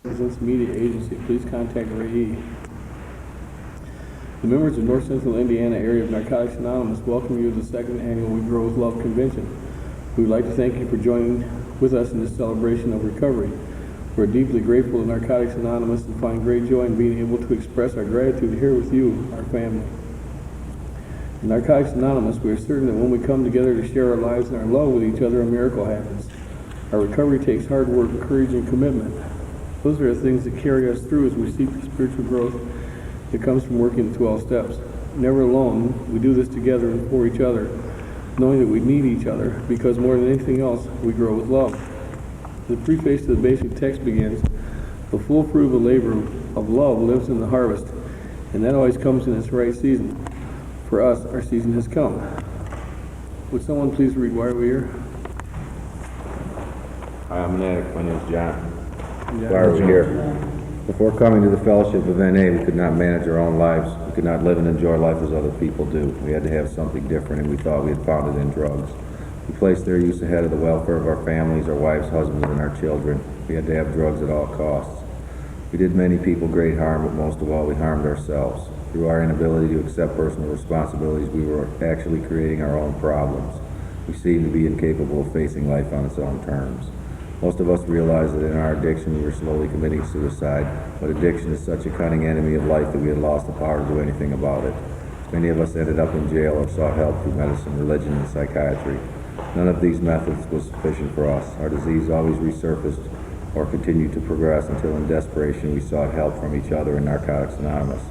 Citizens Media Agency, please contact Ray E. The members of North Central Indiana area of Narcotics Anonymous welcome you to the second annual We Grow With Love Convention. We would like to thank you for joining with us in this celebration of recovery. We're deeply grateful to Narcotics Anonymous and find great joy in being able to express our gratitude here with you, our family. In Narcotics Anonymous, we are certain that when we come together to share our lives and our love with each other, a miracle happens. Our recovery takes hard work, courage, and commitment. Those are the things that carry us through as we seek the spiritual growth that comes from working the 12 steps. Never alone, we do this together and for each other, knowing that we need each other, because more than anything else, we grow with love. The preface to the basic text begins, the full fruit of the labor of love lives in the harvest, and that always comes in its right season. For us, our season has come. Would someone please read why we're here? Hi, I'm an addict. My name is John. Yeah. Why are we here? Before coming to the Fellowship of NA, we could not manage our own lives. We could not live and enjoy life as other people do. We had to have something different, and we thought we had found it in drugs. We placed their use ahead of the welfare of our families, our wives, husbands, and our children. We had to have drugs at all costs. We did many people great harm, but most of all, we harmed ourselves. Through our inability to accept personal responsibilities, we were actually creating our own problems. We seemed to be incapable of facing life on its own terms. Most of us realized that in our addiction we were slowly committing suicide, but addiction is such a cunning enemy of life that we had lost the power to do anything about it. Many of us ended up in jail or sought help through medicine, religion, and psychiatry. None of these methods was sufficient for us. Our disease always resurfaced or continued to progress until in desperation we sought help from each other in Narcotics Anonymous.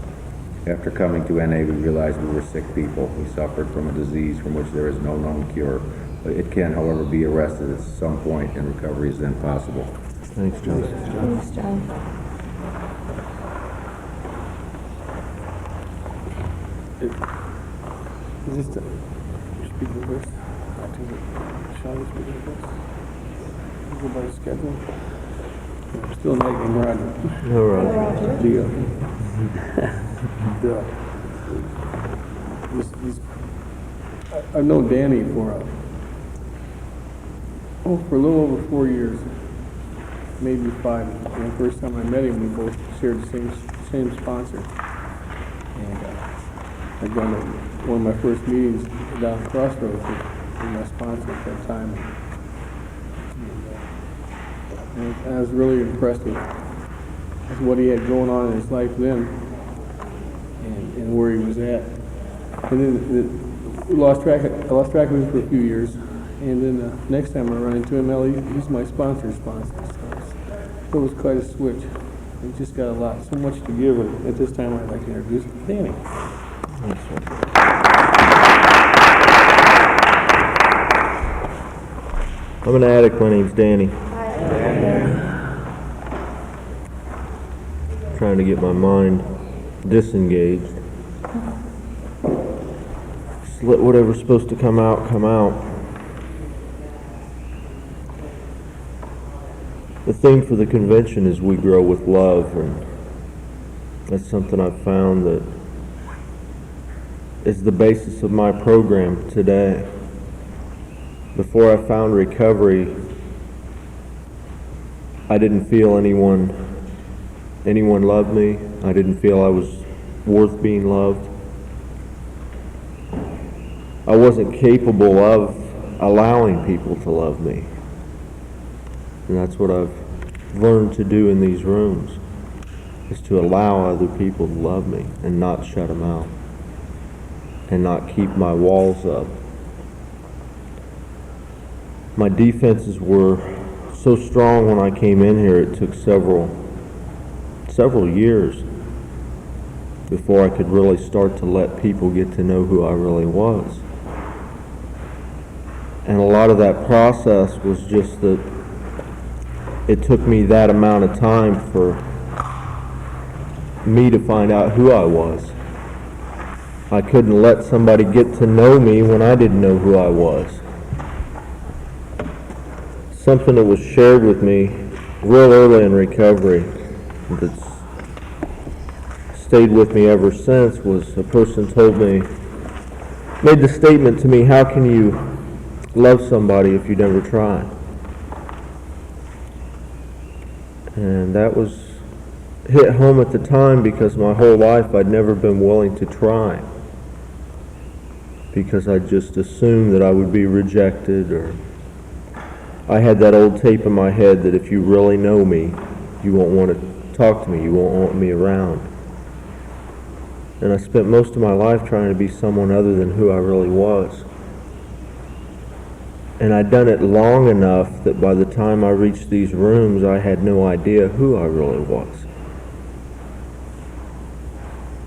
After coming to NA, we realized we were sick people. We suffered from a disease from which there is no known cure. It can, however, be arrested at some point, and recovery is then possible. Thanks, John. Thanks, John. Is this the speaking first? Sean is speaking first? Go by the schedule. I'm still nagging Roger. All right. I've known Danny for a little over 4 years, maybe 5. And the first time I met him, we both shared the same sponsor. And I'd gone to one of my first meetings down at Crossroads with my sponsor at that time. And I was really impressed with what he had going on in his life then and where he was at. And then I lost track of him for a few years. And then the next time I run into him, he's my sponsor's sponsor. So it was quite a switch. He just got so much to give. And at this time, I'd like to introduce Danny. I'm an addict. My name's Danny. Trying to get my mind disengaged. Just let whatever's supposed to come out, come out. The theme for the convention is We Grow With Love, and that's something I've found that is the basis of my program today. Before I found recovery, I didn't feel anyone loved me. I didn't feel I was worth being loved. I wasn't capable of allowing people to love me. And that's what I've learned to do in these rooms, is to allow other people to love me and not shut them out and not keep my walls up. My defenses were so strong when I came in here. It took several years before I could really start to let people get to know who I really was. And a lot of that process was just that it took me that amount of time for me to find out who I was. I couldn't let somebody get to know me when I didn't know who I was. Something that was shared with me real early in recovery that's stayed with me ever since was a person made the statement to me, how can you love somebody if you never try? And that was hit home at the time because my whole life I'd never been willing to try. Because I just assumed that I would be rejected, or I had that old tape in my head that if you really know me, you won't want to talk to me, you won't want me around. And I spent most of my life trying to be someone other than who I really was. And I'd done it long enough that by the time I reached these rooms, I had no idea who I really was.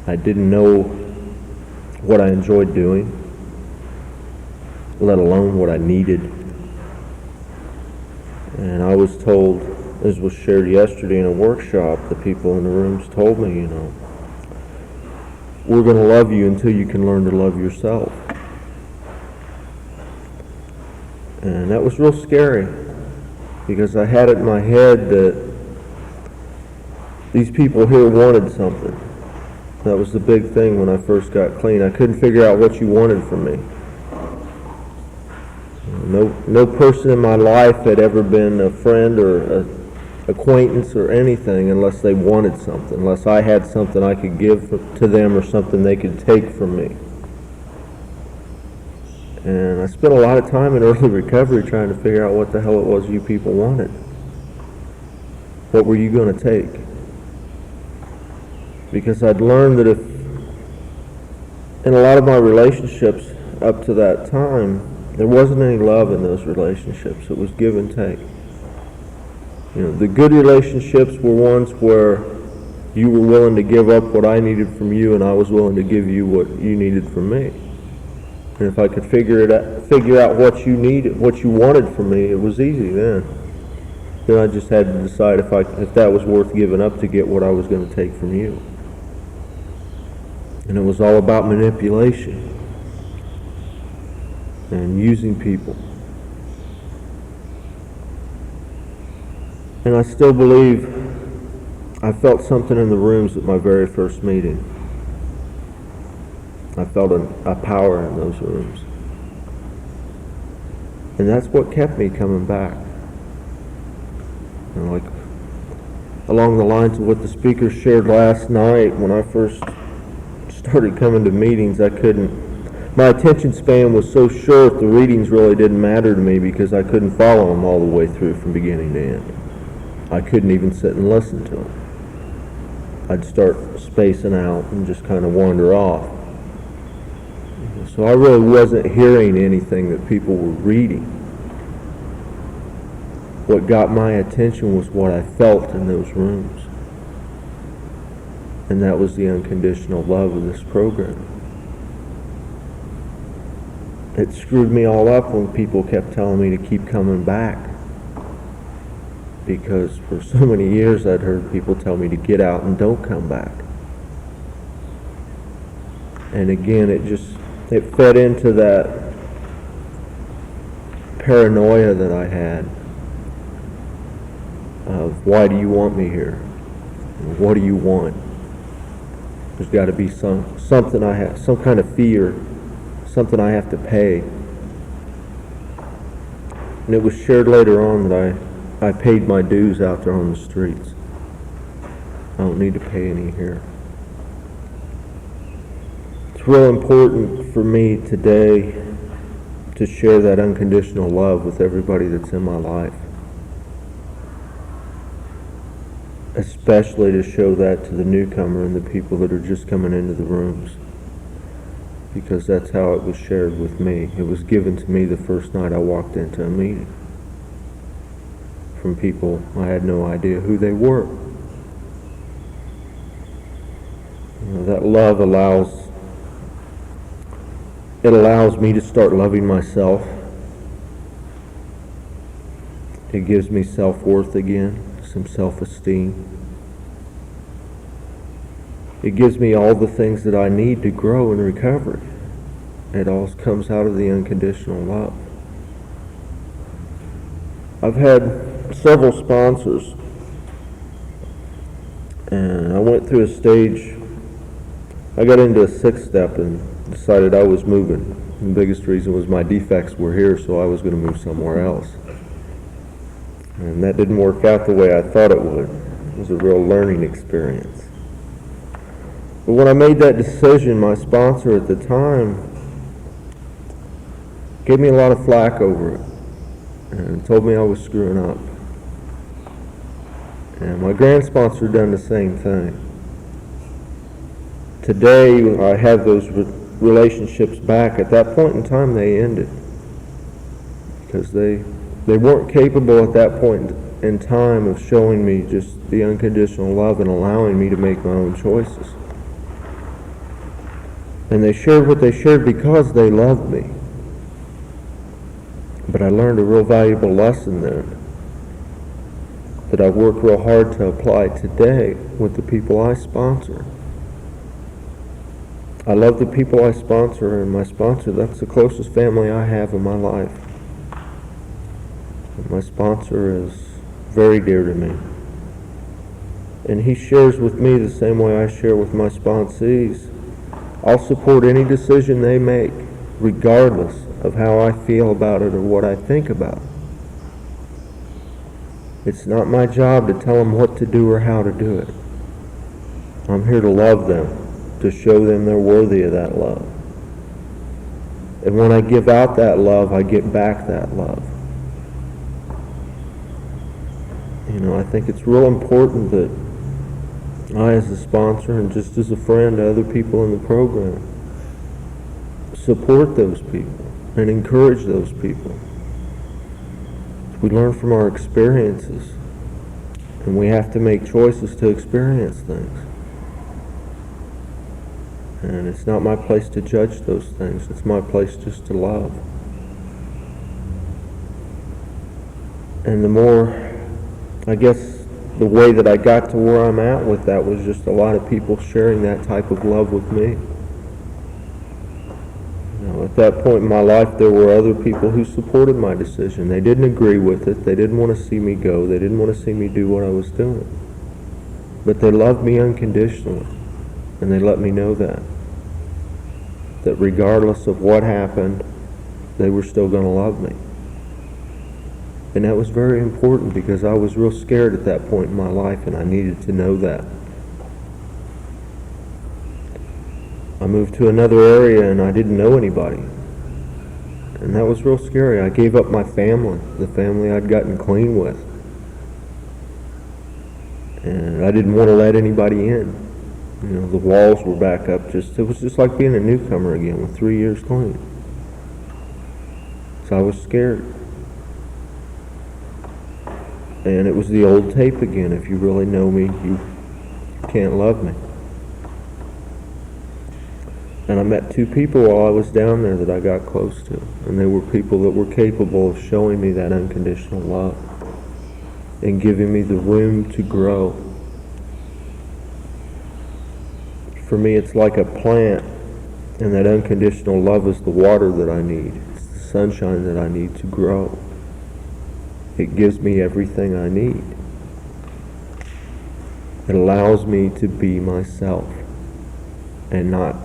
I didn't know what I enjoyed doing, let alone what I needed. And I was told, as was shared yesterday in a workshop, the people in the rooms told me, you know, we're going to love you until you can learn to love yourself. And that was real scary, because I had it in my head that these people here wanted something. That was the big thing when I first got clean. I couldn't figure out what you wanted from me. No person in my life had ever been a friend or an acquaintance or anything unless they wanted something, unless I had something I could give to them or something they could take from me. And I spent a lot of time in early recovery trying to figure out what the hell it was you people wanted. What were you going to take? Because I'd learned that if, in a lot of my relationships up to that time, there wasn't any love in those relationships. It was give and take. You know, the good relationships were ones where you were willing to give up what I needed from you, and I was willing to give you what you needed from me. And if I could figure out what you needed, what you wanted from me, it was easy then. Then I just had to decide if that was worth giving up to get what I was going to take from you. And it was all about manipulation and using people. And I still believe I felt something in the rooms at my very first meeting. I felt a power in those rooms. And that's what kept me coming back. You know, like along the lines of what the speaker shared last night, when I first started coming to meetings, my attention span was so short, the readings really didn't matter to me because I couldn't follow them all the way through from beginning to end. I couldn't even sit and listen to them. I'd start spacing out and just kind of wander off. So I really wasn't hearing anything that people were reading. What got my attention was what I felt in those rooms. And that was the unconditional love of this program. It screwed me all up when people kept telling me to keep coming back. Because for so many years I'd heard people tell me to get out and don't come back. And again, it fed into that paranoia that I had of, why do you want me here? What do you want? There's got to be something I have, some kind of fear, something I have to pay. And it was shared later on that I paid my dues out there on the streets. I don't need to pay any here. It's real important for me today to share that unconditional love with everybody that's in my life. Especially to show that to the newcomer and the people that are just coming into the rooms. Because that's how it was shared with me. It was given to me the first night I walked into a meeting. From people I had no idea who they were. You know, that love allows me to start loving myself. It gives me self-worth again, some self-esteem. It gives me all the things that I need to grow in recovery. It all comes out of the unconditional love. I've had several sponsors, and I went through a stage. I got into a 6th step and decided I was moving. And the biggest reason was my defects were here, so I was going to move somewhere else. And that didn't work out the way I thought it would. It was a real learning experience. But when I made that decision, my sponsor at the time gave me a lot of flack over it and told me I was screwing up. And my grand sponsor done the same thing. Today, I have those relationships back. At that point in time, they ended. Because they weren't capable at that point in time of showing me just the unconditional love and allowing me to make my own choices. And they shared what they shared because they loved me. But I learned a real valuable lesson then that I work real hard to apply today with the people I sponsor. I love the people I sponsor, and my sponsor, that's the closest family I have in my life. And my sponsor is very dear to me. And he shares with me the same way I share with my sponsees. I'll support any decision they make, regardless of how I feel about it or what I think about it. It's not my job to tell them what to do or how to do it. I'm here to love them, to show them they're worthy of that love. And when I give out that love, I get back that love. You know, I think it's real important that I, as a sponsor and just as a friend to other people in the program, support those people and encourage those people. We learn from our experiences, and we have to make choices to experience things. And it's not my place to judge those things. It's my place just to love. And the more, I guess, the way that I got to where I'm at with that was just a lot of people sharing that type of love with me. You know, at that point in my life, there were other people who supported my decision. They didn't agree with it. They didn't want to see me go. They didn't want to see me do what I was doing. But they loved me unconditionally. And they let me know that regardless of what happened, they were still going to love me. And that was very important because I was real scared at that point in my life, and I needed to know that. I moved to another area and I didn't know anybody. And that was real scary. I gave up my family, the family I'd gotten clean with. And I didn't want to let anybody in. You know, the walls were back up. It was just like being a newcomer again with 3 years clean. So I was scared. And it was the old tape again. If you really know me, you can't love me. And I met two people while I was down there that I got close to. And they were people that were capable of showing me that unconditional love and giving me the room to grow. For me, it's like a plant, and that unconditional love is the water that I need. It's the sunshine that I need to grow. It gives me everything I need. It allows me to be myself and not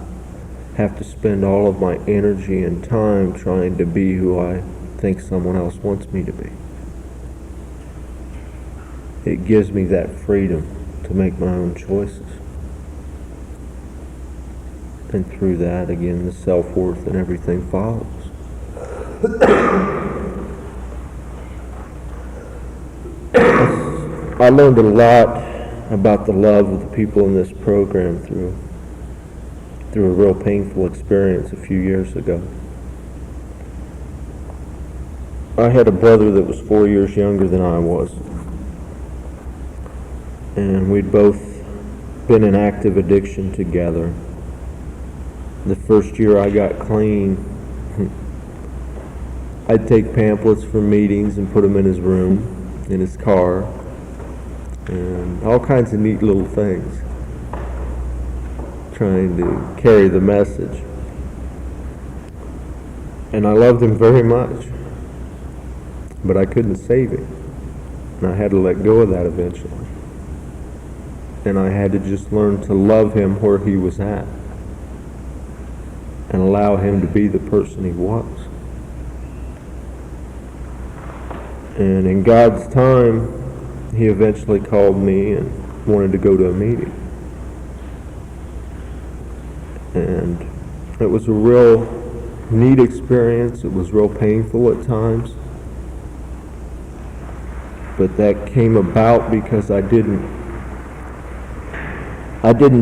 have to spend all of my energy and time trying to be who I think someone else wants me to be. It gives me that freedom to make my own choices. And through that, again, the self-worth and everything follows. I learned a lot about the love of the people in this program through a real painful experience a few years ago. I had a brother that was 4 years younger than I was. And we'd both been in active addiction together. The first year I got clean, I'd take pamphlets from meetings and put them in his room, in his car, and all kinds of neat little things, trying to carry the message. And I loved him very much, but I couldn't save him, and I had to let go of that eventually. And I had to just learn to love him where he was at and allow him to be the person he was. And in God's time, he eventually called me and wanted to go to a meeting. And it was a real neat experience. It was real painful at times. But that came about because I didn't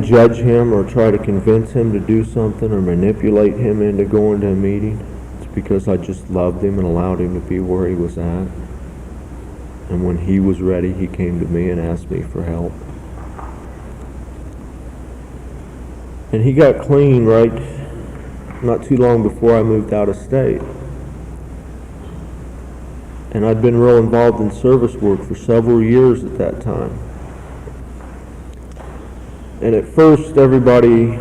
judge him or try to convince him to do something or manipulate him into going to a meeting. It's because I just loved him and allowed him to be where he was at. And when he was ready, he came to me and asked me for help. And he got clean right not too long before I moved out of state. And I'd been real involved in service work for several years at that time. And at first, everybody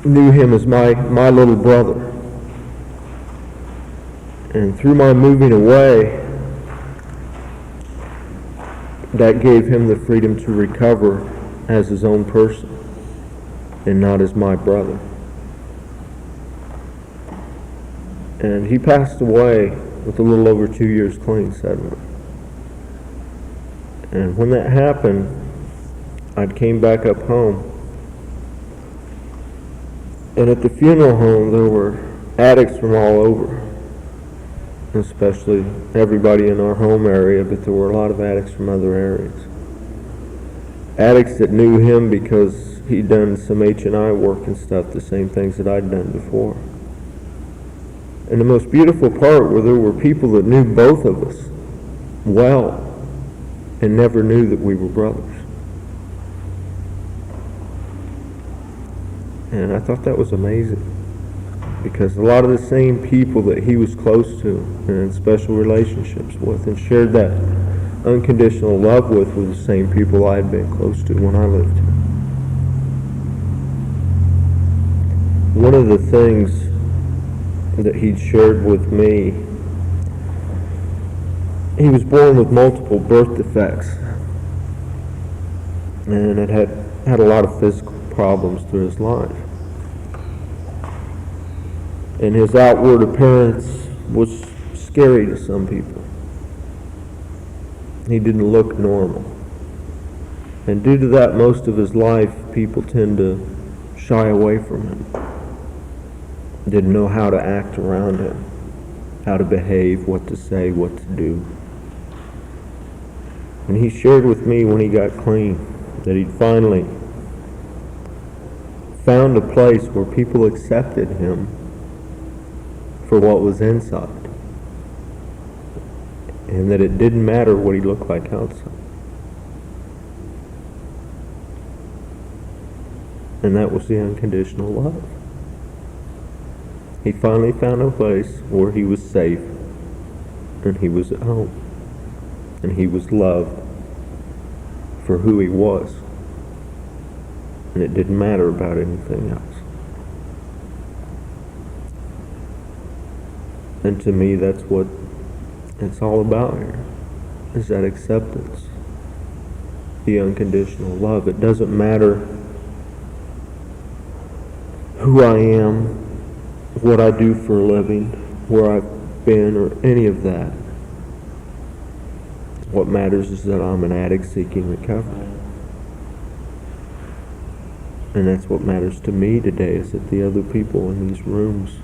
knew him as my little brother. And through my moving away, that gave him the freedom to recover as his own person and not as my brother. And he passed away with a little over 2 years clean suddenly. And when that happened, I came back up home. And at the funeral home, there were addicts from all over, especially everybody in our home area, but there were a lot of addicts from other areas. Addicts that knew him because he'd done some H&I work and stuff, the same things that I'd done before. And the most beautiful part were there were people that knew both of us well and never knew that we were brothers. And I thought that was amazing, because a lot of the same people that he was close to and in special relationships with and shared that unconditional love with were the same people I had been close to when I lived here. One of the things that he'd shared with me, he was born with multiple birth defects and it had a lot of physical problems through his life. And his outward appearance was scary to some people. He didn't look normal. And due to that, most of his life, people tend to shy away from him. Didn't know how to act around him, how to behave, what to say, what to do. And he shared with me when he got clean that he'd finally found a place where people accepted him for what was inside, and that it didn't matter what he looked like outside. And that was the unconditional love. He finally found a place where he was safe, and he was at home, and he was loved for who he was, and it didn't matter about anything else. And to me, that's what it's all about here, is that acceptance, the unconditional love. It doesn't matter who I am, what I do for a living, where I've been, or any of that. What matters is that I'm an addict seeking recovery. And that's what matters to me today, is that the other people in these rooms,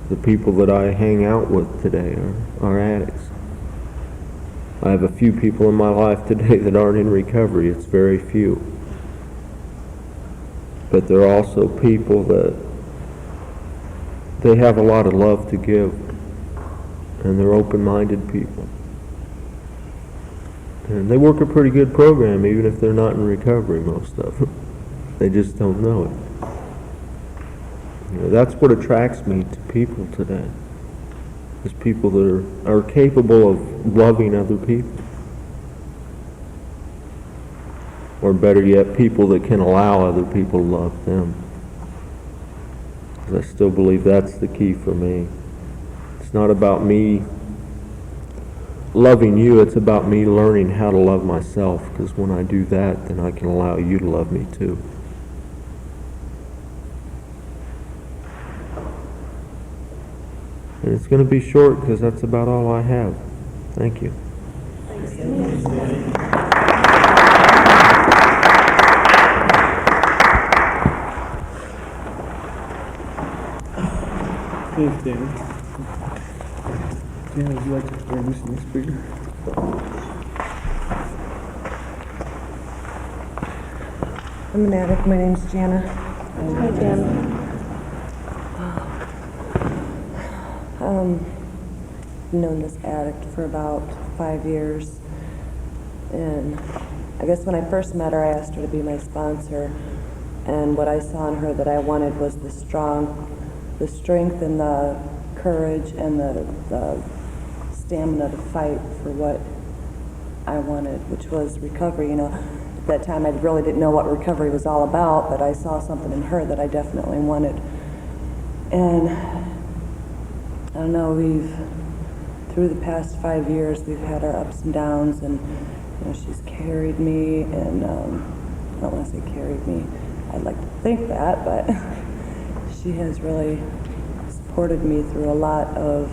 the people that I hang out with today are addicts. I have a few people in my life today that aren't in recovery. It's very few. But there are also people that they have a lot of love to give, and they're open-minded people. And they work a pretty good program even if they're not in recovery, most of them. They just don't know it. You know, that's what attracts me to people today, is people that are capable of loving other people. Or better yet, people that can allow other people to love them. Because I still believe that's the key for me. It's not about me loving you, it's about me learning how to love myself, because when I do that, then I can allow you to love me too. And it's going to be short because that's about all I have. Thank you. Thanks, Danny. Dan, would you like to introduce the next speaker? I'm an addict. My name's Jana. Hi, Jan. I've known this addict for about 5 years. And I guess when I first met her, I asked her to be my sponsor. And what I saw in her that I wanted was the strength and the courage and the stamina to fight for what I wanted, which was recovery. You know, at that time I really didn't know what recovery was all about, but I saw something in her that I definitely wanted. And I don't know, through the past 5 years, we've had our ups and downs, and you know, she's carried me, and I don't want to say carried me, I'd like to think that, but she has really supported me through a lot of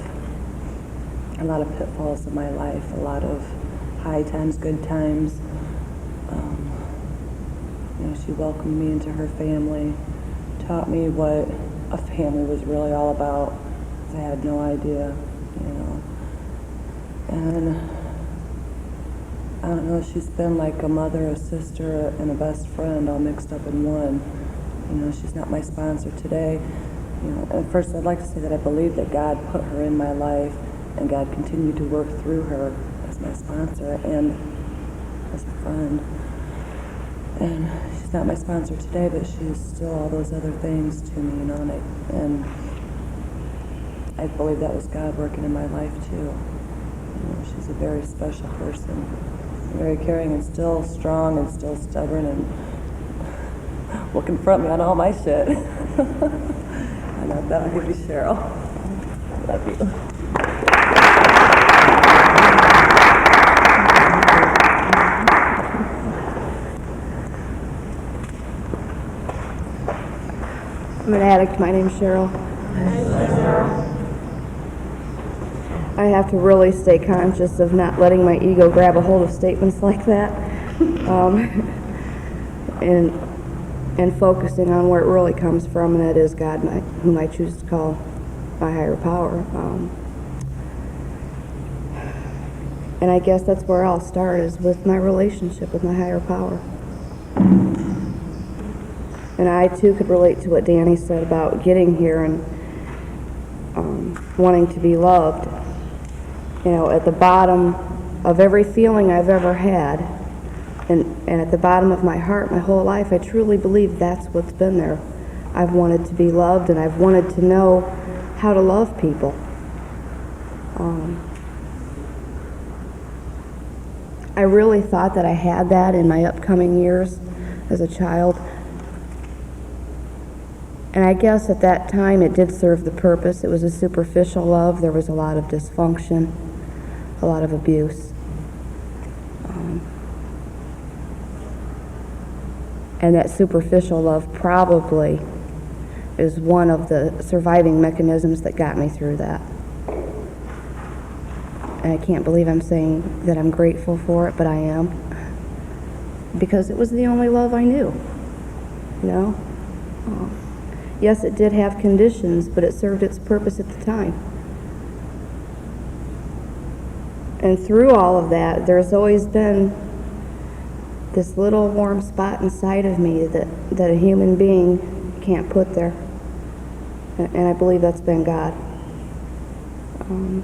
pitfalls in my life, a lot of high times, good times. You know, she welcomed me into her family, taught me what a family was really all about. I had no idea, you know. And I don't know, she's been like a mother, a sister, and a best friend all mixed up in one. You know, she's not my sponsor today. You know, and first I'd like to say that I believe that God put her in my life, and God continued to work through her as my sponsor and as a friend. And she's not my sponsor today, but she's still all those other things to me, you know, and I believe that was God working in my life too. You know, she's a very special person, very caring, and still strong, and still stubborn, and will confront me on all my shit. I know that'll give you Cheryl. Love you. I'm an addict. My name's Cheryl. I have to really stay conscious of not letting my ego grab a hold of statements like that, and focusing on where it really comes from, and that is God, whom I choose to call my higher power. And I guess that's where I'll start, is with my relationship with my higher power. And I too could relate to what Danny said about getting here and wanting to be loved. You know, at the bottom of every feeling I've ever had, and at the bottom of my heart, my whole life, I truly believe that's what's been there. I've wanted to be loved, and I've wanted to know how to love people. I really thought that I had that in my upcoming years as a child. And I guess at that time it did serve the purpose. It was a superficial love. There was a lot of dysfunction, a lot of abuse. And that superficial love probably is one of the surviving mechanisms that got me through that. And I can't believe I'm saying that I'm grateful for it, but I am. Because it was the only love I knew, you know? Yes, it did have conditions, but it served its purpose at the time. And through all of that, there's always been this little warm spot inside of me that a human being can't put there. And I believe that's been God.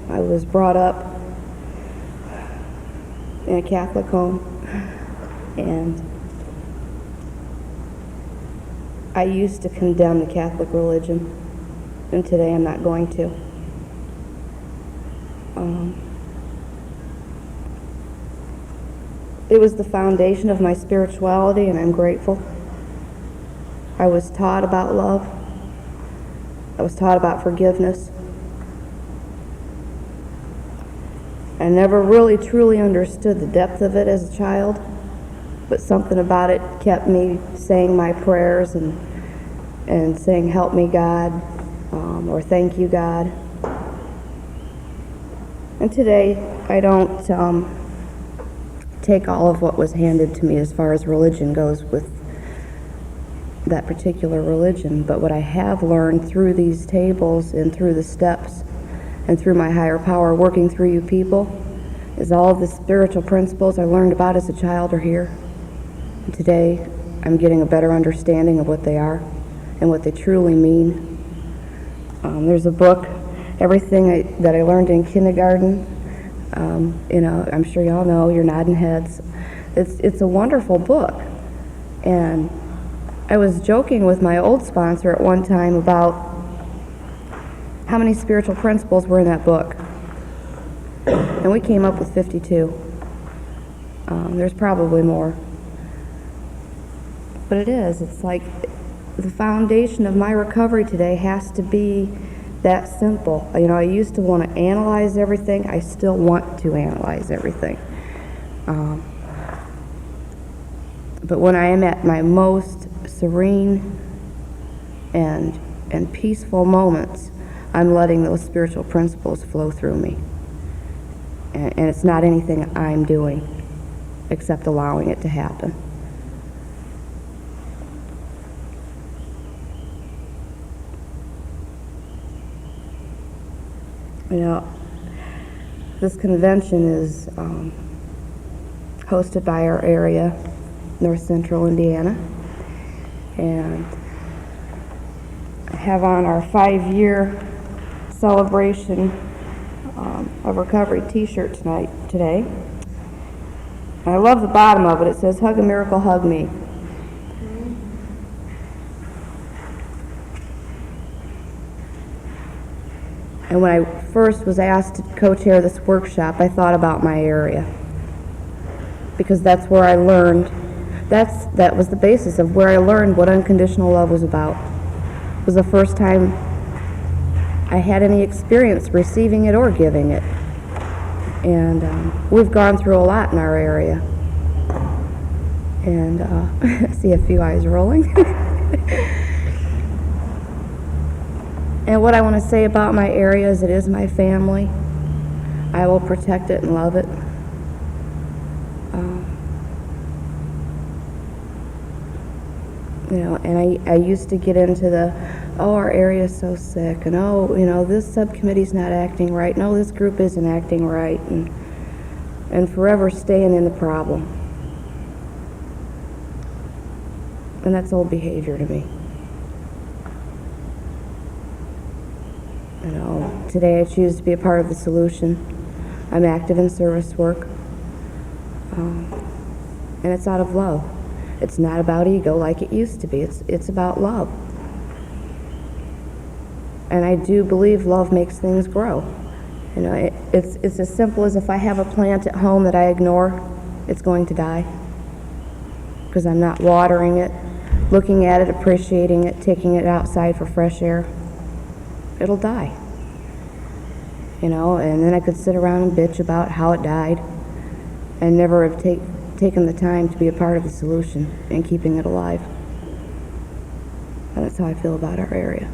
I was brought up in a Catholic home, and I used to condemn the Catholic religion, and today I'm not going to. It was the foundation of my spirituality, and I'm grateful. I was taught about love. I was taught about forgiveness. I never really truly understood the depth of it as a child, but something about it kept me saying my prayers and saying, "Help me, God," or "Thank you, God." And today, I don't take all of what was handed to me as far as religion goes with that particular religion, but what I have learned through these tables and through the steps and through my higher power working through you people is all of the spiritual principles I learned about as a child are here. And today, I'm getting a better understanding of what they are and what they truly mean. There's a book, everything that I learned in kindergarten. I'm sure y'all know, you're nodding heads. It's a wonderful book. And I was joking with my old sponsor at one time about how many spiritual principles were in that book. And we came up with 52. There's probably more. But it's like the foundation of my recovery today has to be that simple. I used to want to analyze everything. I still want to analyze everything. But when I am at my most serene and peaceful moments, I'm letting those spiritual principles flow through me. And it's not anything I'm doing, except allowing it to happen. This convention is hosted by our area, North Central Indiana, and I have on our 5-year celebration of recovery t-shirt today. I love the bottom of it. It says, "Hug a miracle, hug me." And when I first was asked to co-chair this workshop, I thought about my area. Because that's where I learned, that was the basis of where I learned what unconditional love was about. It was the first time I had any experience receiving it or giving it. And we've gone through a lot in our area. And I see a few eyes rolling. And what I want to say about my area is it is my family. I will protect it and love it. And I used to get into our area is so sick, and this subcommittee's not acting right, no, this group isn't acting right, and forever staying in the problem. And that's old behavior to me. Today I choose to be a part of the solution. I'm active in service work, and it's out of love. It's not about ego like it used to be. It's about love. And I do believe love makes things grow. It's as simple as if I have a plant at home that I ignore, it's going to die. Because I'm not watering it, looking at it, appreciating it, taking it outside for fresh air. It'll die. And then I could sit around and bitch about how it died and never have taken the time to be a part of the solution and keeping it alive. And that's how I feel about our area.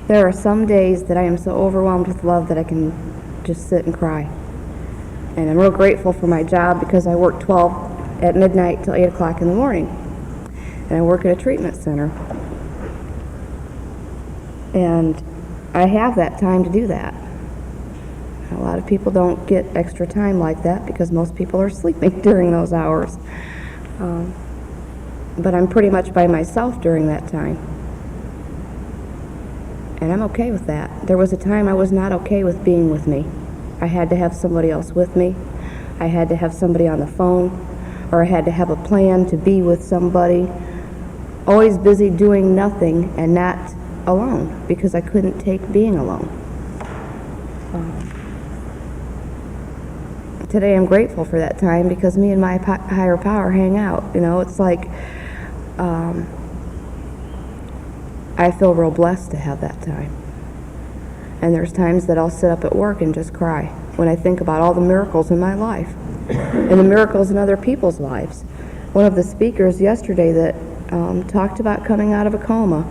There are some days that I am so overwhelmed with love that I can just sit and cry. And I'm real grateful for my job because I work 12 at midnight till 8 o'clock in the morning. And I work at a treatment center. And I have that time to do that. A lot of people don't get extra time like that because most people are sleeping during those hours. But I'm pretty much by myself during that time. And I'm okay with that. There was a time I was not okay with being with me. I had to have somebody else with me. I had to have somebody on the phone, or I had to have a plan to be with somebody. Always busy doing nothing and not alone because I couldn't take being alone. Today I'm grateful for that time because me and my higher power hang out. It's like I feel real blessed to have that time. And there's times that I'll sit up at work and just cry when I think about all the miracles in my life and the miracles in other people's lives. One of the speakers yesterday that talked about coming out of a coma,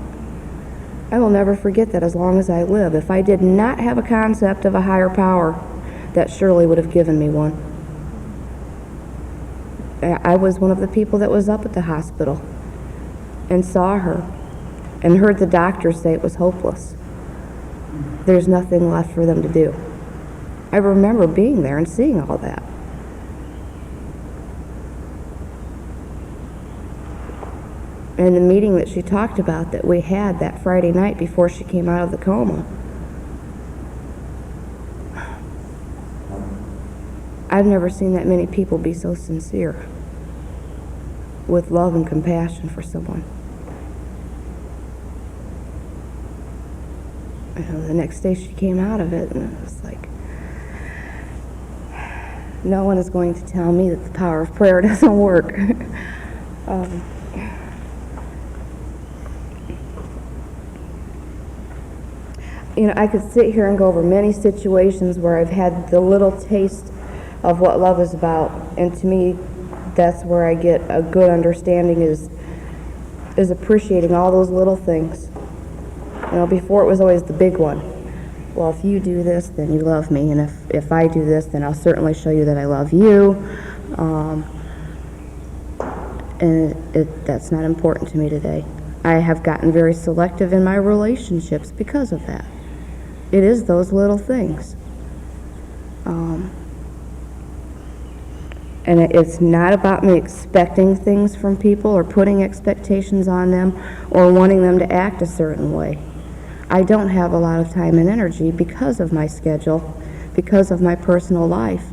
I will never forget that as long as I live. If I did not have a concept of a higher power, that surely would have given me one. I was one of the people that was up at the hospital and saw her and heard the doctors say it was hopeless. There's nothing left for them to do. I remember being there and seeing all that. And the meeting that she talked about that we had that Friday night before she came out of the coma, I've never seen that many people be so sincere with love and compassion for someone. You know, the next day she came out of it, and it was like, no one is going to tell me that the power of prayer doesn't work. You know, I could sit here and go over many situations where I've had the little taste of what love is about, and to me, that's where I get a good understanding is appreciating all those little things. You know, before it was always the big one. Well, if you do this, then you love me, and if I do this, then I'll certainly show you that I love you. And that's not important to me today. I have gotten very selective in my relationships because of that. It is those little things. And it's not about me expecting things from people or putting expectations on them or wanting them to act a certain way. I don't have a lot of time and energy because of my schedule, because of my personal life.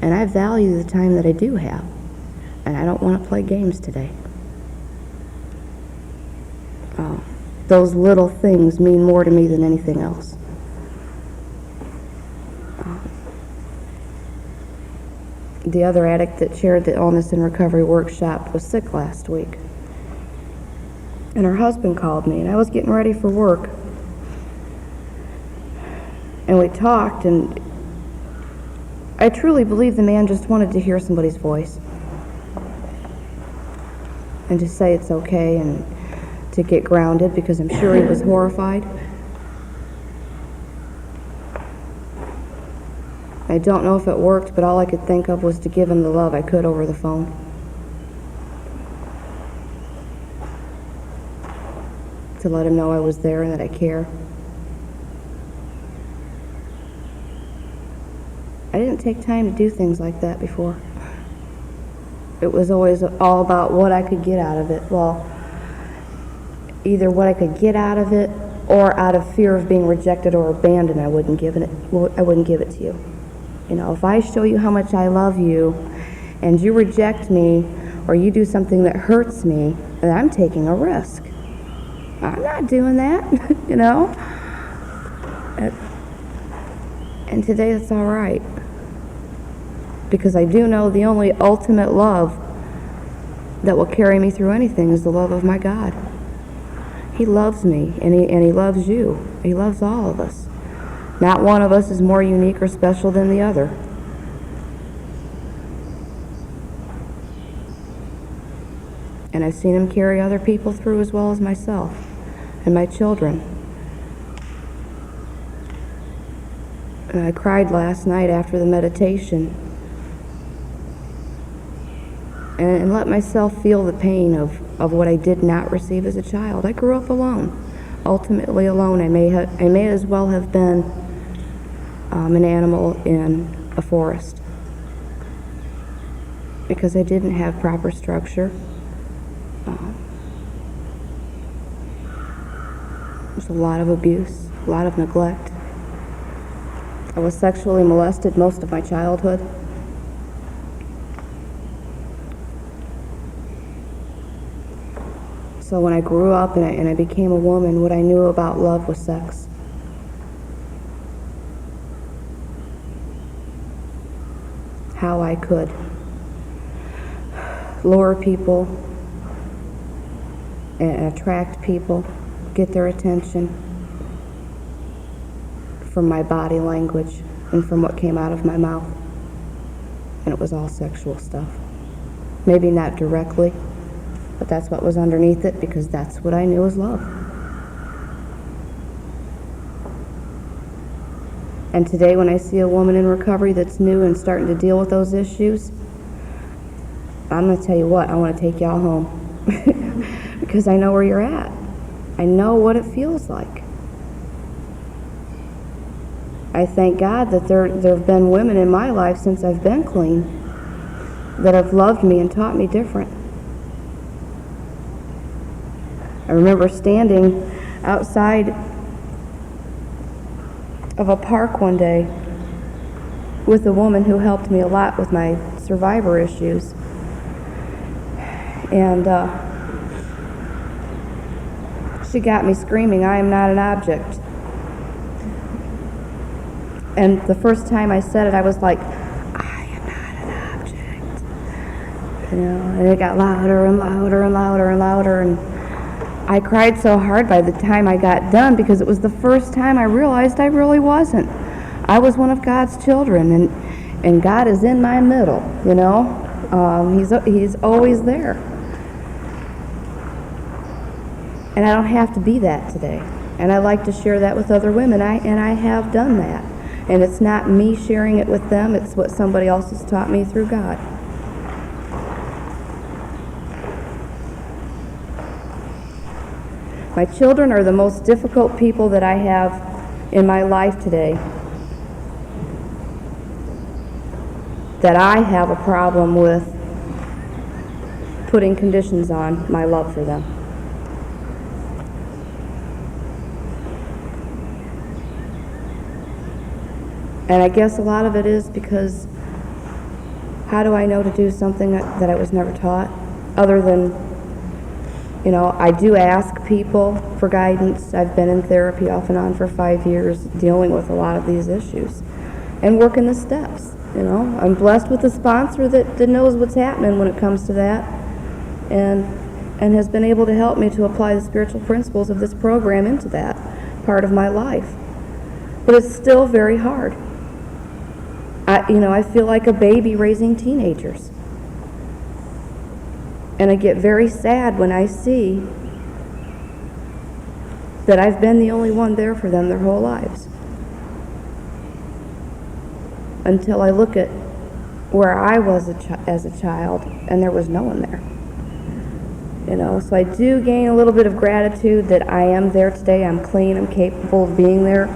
And I value the time that I do have. And I don't want to play games today. Those little things mean more to me than anything else. The other addict that chaired the Illness and Recovery workshop was sick last week. And her husband called me, and I was getting ready for work. And we talked, and I truly believe the man just wanted to hear somebody's voice. And to say it's okay and to get grounded, because I'm sure he was horrified. I don't know if it worked, but all I could think of was to give him the love I could over the phone. To let him know I was there and that I care. I didn't take time to do things like that before. It was always all about what I could get out of it. Well, either what I could get out of it, or out of fear of being rejected or abandoned, I wouldn't give it to you. You know, if I show you how much I love you, and you reject me, or you do something that hurts me, then I'm taking a risk. I'm not doing that, you know? And today it's all right. Because I do know the only ultimate love that will carry me through anything is the love of my God. He loves me, and he loves you. He loves all of us. Not one of us is more unique or special than the other. And I've seen him carry other people through as well as myself and my children. And I cried last night after the meditation and let myself feel the pain of what I did not receive as a child. I grew up alone, ultimately alone. I may as well have been an animal in a forest, because I didn't have proper structure. There's a lot of abuse, a lot of neglect. I was sexually molested most of my childhood. So when I grew up and I became a woman, what I knew about love was sex. How I could lure people and attract people, get their attention from my body language and from what came out of my mouth. And it was all sexual stuff. Maybe not directly, but that's what was underneath it, because that's what I knew was love. And today, when I see a woman in recovery that's new and starting to deal with those issues, I'm going to tell you what, I want to take y'all home. Because I know where you're at. I know what it feels like. I thank God that there have been women in my life since I've been clean that have loved me and taught me different. I remember standing outside of a park one day with a woman who helped me a lot with my survivor issues. And she got me screaming, "I am not an object." And the first time I said it, I was like, "I am not an object." You know, and it got louder and louder and louder and louder, and I cried so hard by the time I got done because it was the first time I realized I really wasn't. I was one of God's children, and God is in my middle, you know. He's always there. And I don't have to be that today. And I like to share that with other women, and I have done that. And it's not me sharing it with them, it's what somebody else has taught me through God. My children are the most difficult people that I have in my life today. That I have a problem with putting conditions on my love for them. And I guess a lot of it is because how do I know to do something that I was never taught? Other than, you know, I do ask people for guidance. I've been in therapy off and on for 5 years dealing with a lot of these issues and working the steps, you know. I'm blessed with a sponsor that knows what's happening when it comes to that and has been able to help me to apply the spiritual principles of this program into that part of my life. But it's still very hard. I feel like a baby raising teenagers. And I get very sad when I see that I've been the only one there for them their whole lives. Until I look at where I was as a child, and there was no one there. You know, so I do gain a little bit of gratitude that I am there today. I'm clean, I'm capable of being there.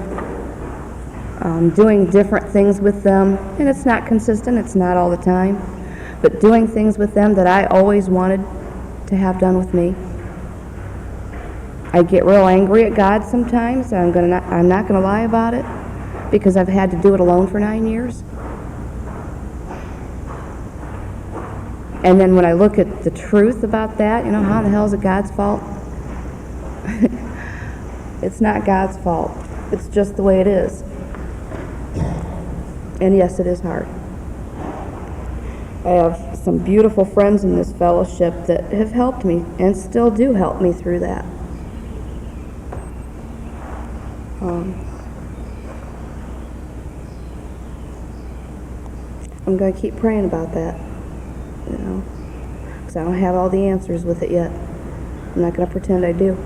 Doing different things with them, and it's not consistent, it's not all the time, but doing things with them that I always wanted to have done with me. I get real angry at God sometimes, and I'm not gonna lie about it, because I've had to do it alone for 9 years. And then when I look at the truth about that, you know, how in the hell is it God's fault? It's not God's fault. It's just the way it is. And yes, it is hard. I have some beautiful friends in this fellowship that have helped me and still do help me through that. I'm going to keep praying about that, you know, because I don't have all the answers with it yet. I'm not going to pretend I do.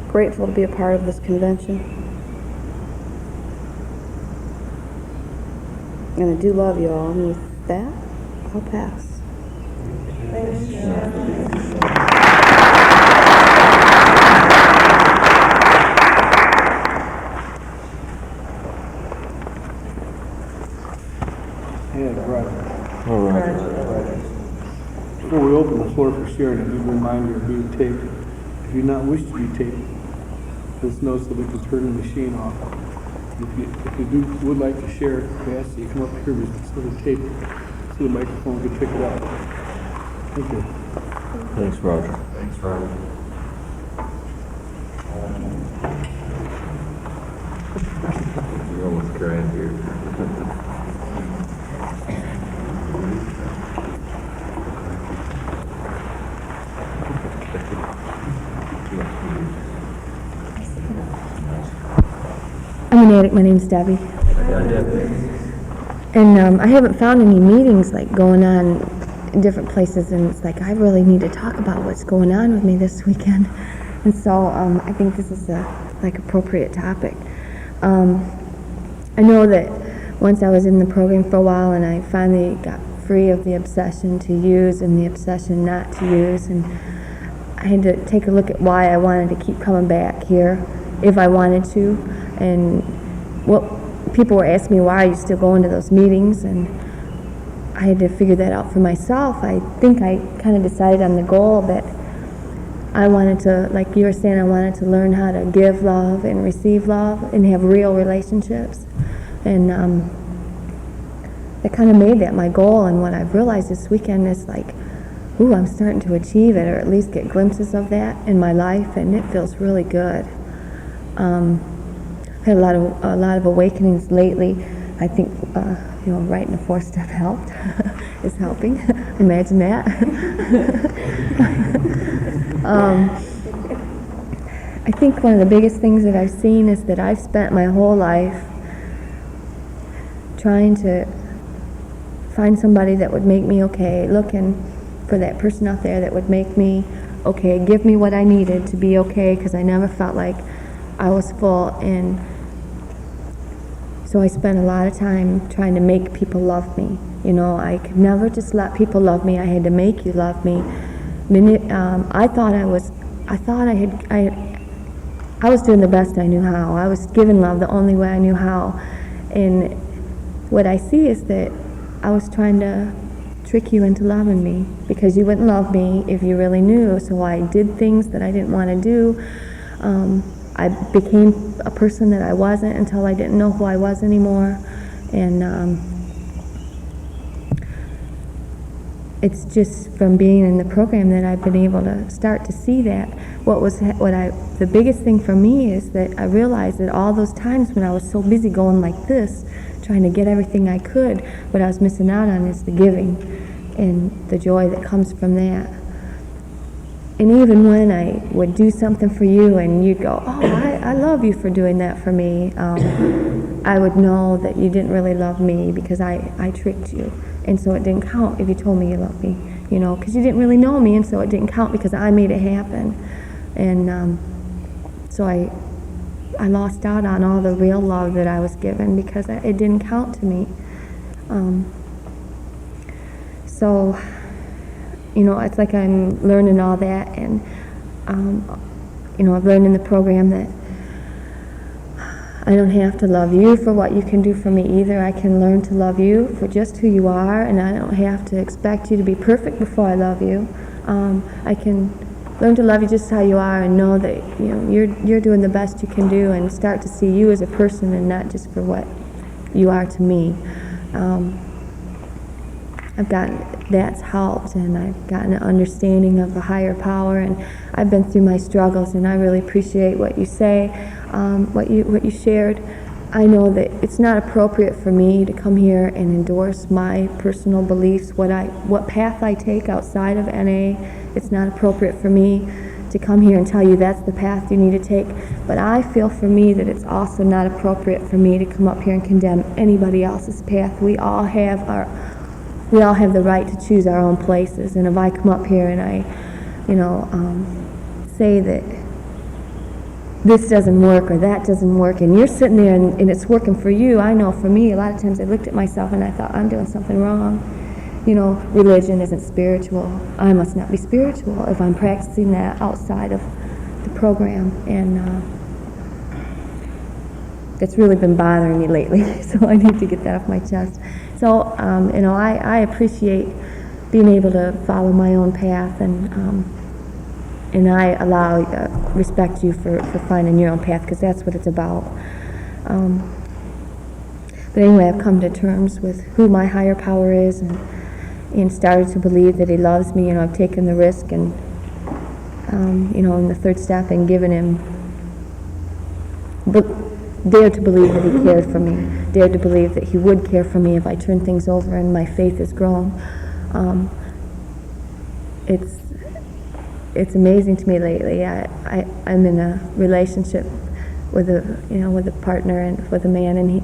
Grateful to be a part of this convention. And I do love you all, and with that, I'll pass. Thanks, Yeah, right. All right. Before we open the floor for sharing, a new reminder of being taped. If you do not wish to be taped, let's know so we can turn the machine off. If you would like to share, we ask that you come up here so the tape, so the microphone can pick it up. Thank you. Thanks, Roger. Thanks, Roger. You're almost crying here. I'm an addict. My name's Debbie. And I haven't found any meetings like going on in different places, and it's like, I really need to talk about what's going on with me this weekend. And so I think this is a appropriate topic. I know that once I was in the program for a while, and I finally got free of the obsession to use and the obsession not to use, and I had to take a look at why I wanted to keep coming back here, if I wanted to, and what people were asking me, why are you still going to those meetings? And I had to figure that out for myself. I think I kind of decided on the goal that I wanted to, like you were saying, I wanted to learn how to give love and receive love and have real relationships. And that kind of made that my goal. And what I've realized this weekend is like, ooh, I'm starting to achieve it, or at least get glimpses of that in my life, and it feels really good. I had a lot of awakenings lately. I think writing a 4-step helped is helping. Imagine that. I think one of the biggest things that I've seen is that I've spent my whole life trying to find somebody that would make me okay, looking for that person out there that would make me okay, give me what I needed to be okay, because I never felt like I was full. And so I spent a lot of time trying to make people love me. I could never just let people love me. I had to make you love me. I was doing the best I knew how. I was giving love the only way I knew how. And what I see is that I was trying to trick you into loving me, because you wouldn't love me if you really knew. So I did things that I didn't want to do. I became a person that I wasn't until I didn't know who I was anymore. And it's just from being in the program that I've been able to start to see that. The biggest thing for me is that I realized that all those times when I was so busy going like this, trying to get everything I could, what I was missing out on is the giving and the joy that comes from that. And even when I would do something for you and you'd go, oh, I love you for doing that for me, I would know that you didn't really love me because I tricked you. And so it didn't count if you told me you loved me, because you didn't really know me, and so it didn't count because I made it happen. And so I lost out on all the real love that I was given because it didn't count to me. So it's like I'm learning all that, and I've learned in the program that I don't have to love you for what you can do for me either. I can learn to love you for just who you are, and I don't have to expect you to be perfect before I love you. I can learn to love you just how you are, and know that you're doing the best you can do, and start to see you as a person and not just for what you are to me. I've gotten, that's helped, and I've gotten an understanding of a higher power, and I've been through my struggles, and I really appreciate what you say, what you shared. I know that it's not appropriate for me to come here and endorse my personal beliefs, what path I take outside of NA. It's not appropriate for me to come here and tell you that's the path you need to take, but I feel for me that it's also not appropriate for me to come up here and condemn anybody else's path. We all have the right to choose our own places, and if I come up here and I, say that this doesn't work or that doesn't work, and you're sitting there and it's working for you, I know for me, a lot of times I looked at myself and I thought, I'm doing something wrong. Religion isn't spiritual. I must not be spiritual if I'm practicing that outside of the program, and it's really been bothering me lately, so I need to get that off my chest. So, I appreciate being able to follow my own path, and I respect you for finding your own path, because that's what it's about. But anyway, I've come to terms with who my higher power is, and started to believe that he loves me, and I've taken the risk, and in the third step, and given him, dared to believe that he cared for me, dared to believe that he would care for me if I turned things over, and my faith has grown. It's amazing to me lately. I'm in a relationship with a partner and with a man, and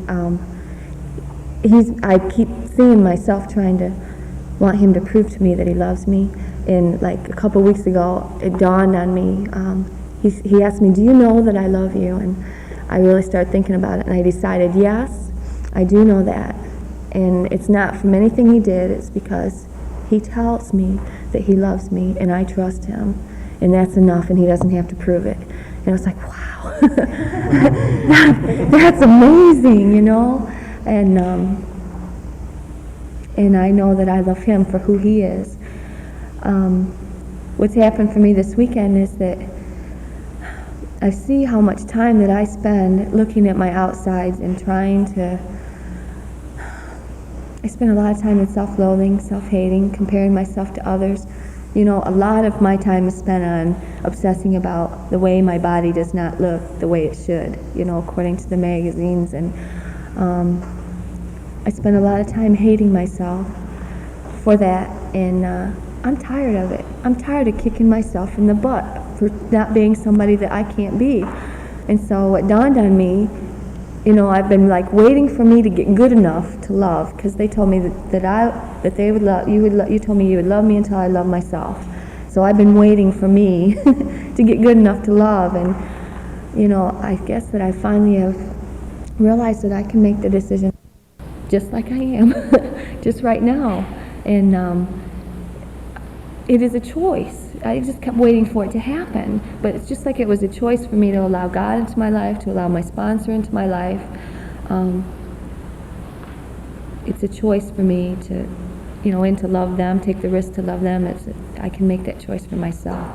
I keep seeing myself trying to want him to prove to me that he loves me. And like a couple weeks ago, it dawned on me. He asked me, "Do you know that I love you?" And I really started thinking about it, and I decided, yes, I do know that. And it's not from anything he did, it's because he tells me that he loves me, and I trust him. And that's enough, and he doesn't have to prove it. And I was like, wow, that's amazing, you know? And I know that I love him for who he is. What's happened for me this weekend is that I see how much time that I spend looking at my outsides and I spend a lot of time in self-loathing, self-hating, comparing myself to others. You know, a lot of my time is spent on obsessing about the way my body does not look the way it should, you know, according to the magazines. And I spend a lot of time hating myself for that, and I'm tired of it. I'm tired of kicking myself in the butt for not being somebody that I can't be. And so what dawned on me, you know, I've been like waiting for me to get good enough to love, because they told me that they would love you told me you would love me until I love myself. So I've been waiting for me to get good enough to love, and you know, I guess that I finally have realized that I can make the decision just like I am, just right now. And it is a choice. I just kept waiting for it to happen, but it's just like it was a choice for me to allow God into my life, to allow my sponsor into my life. It's a choice for me to, you know, and to love them, take the risk to love them. I can make that choice for myself.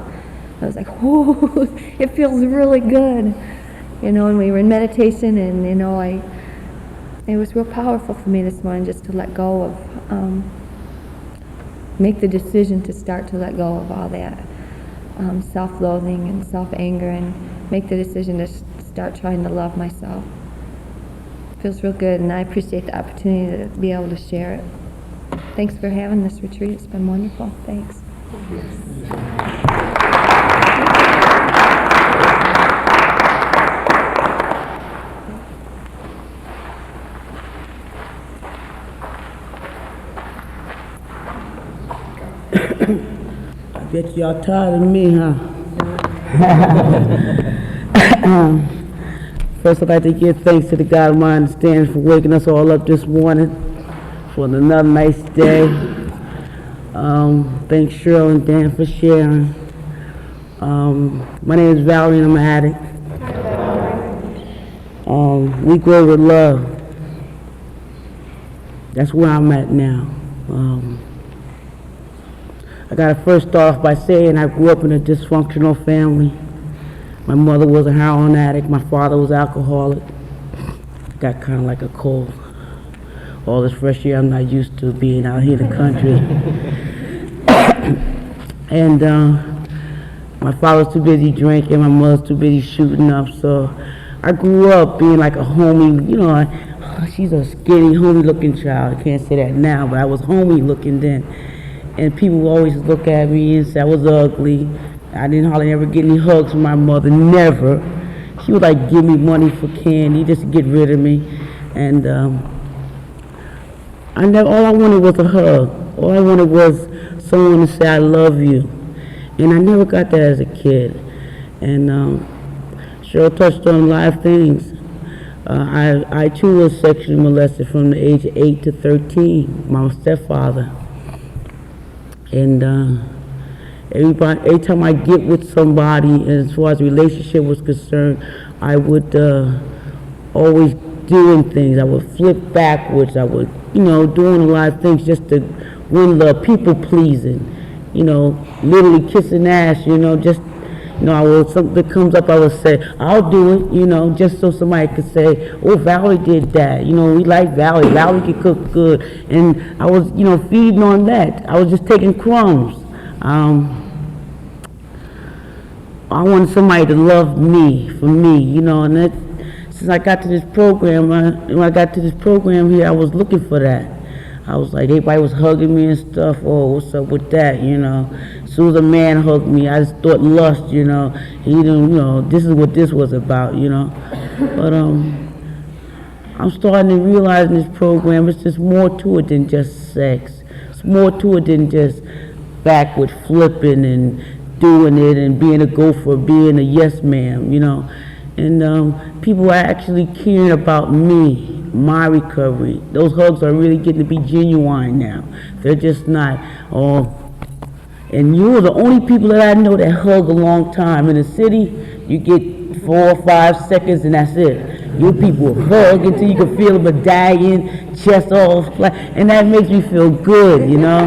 I was like, whoa, it feels really good, you know. And we were in meditation, and you know, it was real powerful for me this morning just to let go of. Make the decision to start to let go of all that self-loathing and self-anger, and make the decision to start trying to love myself. It feels real good, and I appreciate the opportunity to be able to share it. Thanks for having this retreat. It's been wonderful. Thanks. I bet y'all tired of me, huh? First, I'd like to give thanks to the God of my understanding for waking us all up this morning for another nice day. Thanks Cheryl and Dan for sharing. My name is Valerie, and I'm an addict. We grow with love. That's where I'm at now. I gotta first start off by saying I grew up in a dysfunctional family. My mother was a heroin addict, my father was alcoholic. Got kind of like a cold. All this fresh air I'm not used to being out here in the country. And my father was too busy drinking, my mother's too busy shooting up, so I grew up being like a homey, you know, she's a skinny, homey looking child. I can't say that now, but I was homey looking then. And people would always look at me and say I was ugly. I didn't hardly ever get any hugs from my mother, never. She would like give me money for candy just to get rid of me. And all I wanted was a hug. All I wanted was someone to say I love you. And I never got that as a kid. And Cheryl touched on a lot of things. I too was sexually molested from the age of 8 to 13, my stepfather. And every time I get with somebody, as far as the relationship was concerned, I would always doing things. I would flip backwards. I would, you know, doing a lot of things just to win love, people pleasing, you know, literally kissing ass, you know, just, you know, something comes up, I would say, I'll do it, you know, just so somebody could say, oh, Valerie did that, you know, we like Valerie, Valerie can cook good, and I was, you know, feeding on that. I was just taking crumbs. I wanted somebody to love me, for me, you know, and that, since I got to this program, when I got to this program here, I was looking for that. I was like, everybody was hugging me and stuff, oh, what's up with that, you know. As soon as a man hugged me, I just thought lust, you know. He didn't, you know, this is what this was about, you know. But I'm starting to realize in this program, it's just more to it than just sex. It's more to it than just backward flipping and doing it and being a gopher, being a yes ma'am, you know. And people are actually caring about me, my recovery. Those hugs are really getting to be genuine now. They're just not, oh. And you're the only people that I know that hug a long time. In the city, you get 4 or 5 seconds and that's it. You people hug until you can feel a medallion, chest all flat, and that makes me feel good, you know.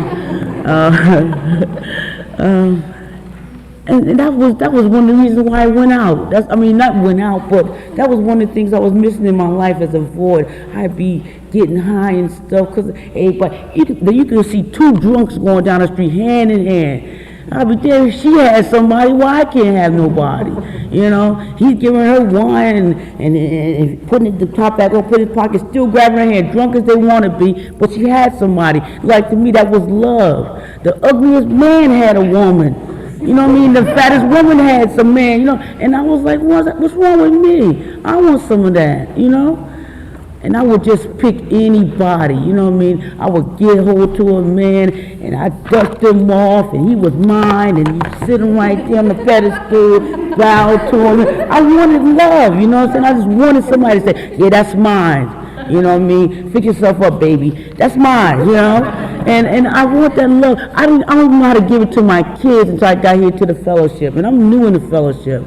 And that was one of the reasons why I went out. Not went out, but that was one of the things I was missing in my life as a void. I'd be getting high and stuff, because you can see 2 drunks going down the street hand in hand. I'd be there, if she has somebody, why I can't have nobody? You know, he's giving her wine and putting it the top back on, put it in his pocket, still grabbing her hand, drunk as they want to be, but she had somebody. Like, to me, that was love. The ugliest man had a woman. You know what I mean? The fattest woman had some man, you know? And I was like, what's wrong with me? I want some of that, you know? And I would just pick anybody, you know what I mean? I would get hold to a man, and I'd dust him off, and he was mine, and he was sitting right there on the pedestal, bow to him. I wanted love, you know what I'm saying? I just wanted somebody to say, yeah, that's mine. You know what I mean? Fix yourself up, baby. That's mine, you know? And I want that love. I don't know how to give it to my kids until I got here to the fellowship, and I'm new in the fellowship.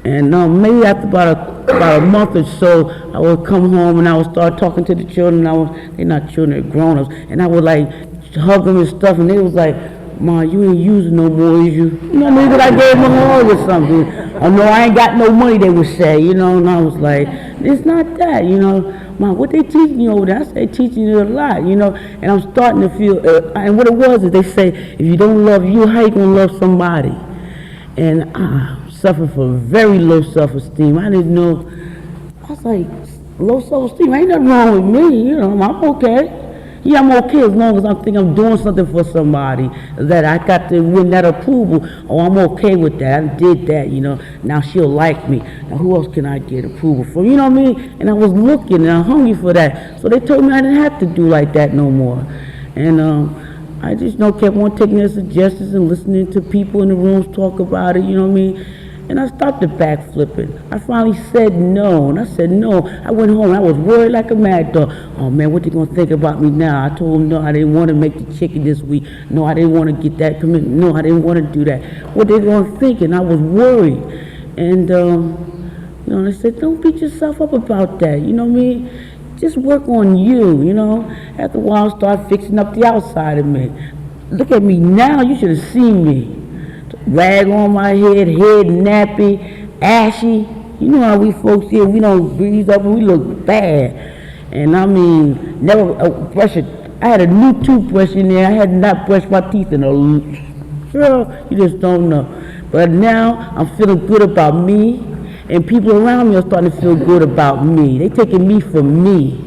And maybe after about a month or so, I would come home and I would start talking to the children. They're not children, they're grown-ups. And I would like hug them and stuff, and they was like, Ma, you ain't using no more, is you? You know, maybe I gave them a hug or something. Or no, I ain't got no money, they would say, you know. And I was like, it's not that, you know. Ma, what they teaching you over there? I say, teaching you a lot, you know. And I'm starting to feel, and what it was is they say, if you don't love you, how you gonna love somebody? And suffered from very low self-esteem. I didn't know. I was like, low self-esteem, ain't nothing wrong with me, you know, I'm okay. Yeah, I'm okay as long as I think I'm doing something for somebody, that I got to win that approval. Oh, I'm okay with that, I did that, you know, now she'll like me. Now who else can I get approval from, you know what I mean? And I was looking and I'm hungry for that. So they told me I didn't have to do like that no more. And I just, kept on taking their suggestions and listening to people in the rooms talk about it, you know what I mean? And I stopped the backflipping. I finally said no, and I said no. I went home, I was worried like a mad dog. Oh man, what they gonna think about me now? I told them no, I didn't want to make the chicken this week. No, I didn't want to get that commitment. No, I didn't want to do that. What they gonna think? And I was worried. And, they said, don't beat yourself up about that, you know what I mean? Just work on you, you know? After a while, start fixing up the outside of me. Look at me now, you should have seen me. Rag on my head nappy, ashy. You know how we folks here, we don't breathe up and we look bad. And I mean, never brush it. I had a new toothbrush in there. I had not brushed my teeth in a girl, you just don't know. But now I'm feeling good about me, and people around me are starting to feel good about me. They taking me for me.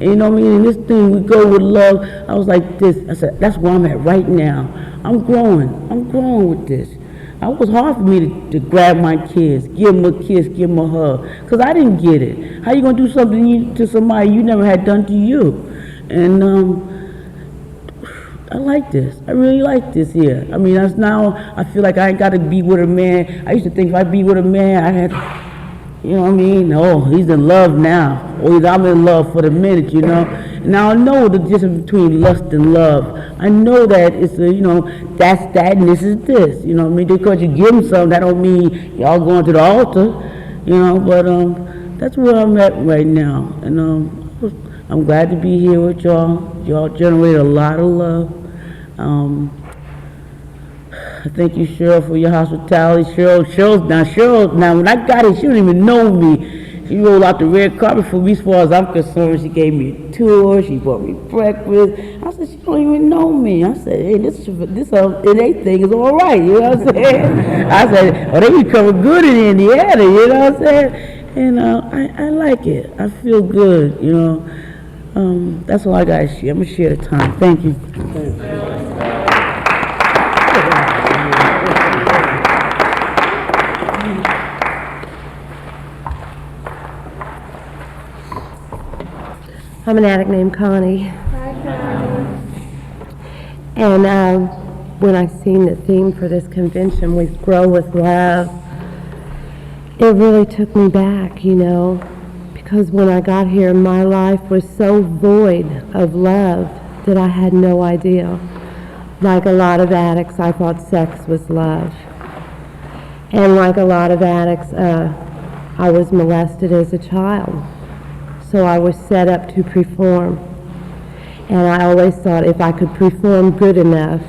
And you know what I mean? And this thing, we go with love. I was like this. I said, that's where I'm at right now. I'm growing with this. It was hard for me to grab my kids, give them a kiss, give them a hug, because I didn't get it. How you going to do something to somebody you never had done to you? And I like this. I really like this here. I mean, now I feel like I ain't got to be with a man. I used to think if I be with a man, I had... You know what I mean? Oh, he's in love now. Or either I'm in love for the minute, you know. Now I know the difference between lust and love. I know that it's that's that and this is this. You know what I mean? Because you give him something, that don't mean y'all going to the altar. You know, but that's where I'm at right now. And I'm glad to be here with y'all. Y'all generate a lot of love. I thank you, Cheryl, for your hospitality. Cheryl, now when I got here, she didn't even know me. She rolled out the red carpet for me as far as I'm concerned. She gave me a tour, she bought me breakfast. I said, she don't even know me. I said, hey, this innate thing is all right, you know what I'm saying? I said, oh, they becoming good in Indiana, you know what I'm saying? And I like it. I feel good, you know. That's all I got to share. I'm going to share the time. Thank you. I'm an addict named Connie. And when I seen the theme for this convention was Grow with Love, it really took me back, you know, because when I got here, my life was so void of love that I had no idea. Like a lot of addicts, I thought sex was love. And like a lot of addicts, I was molested as a child. So I was set up to perform. And I always thought if I could perform good enough,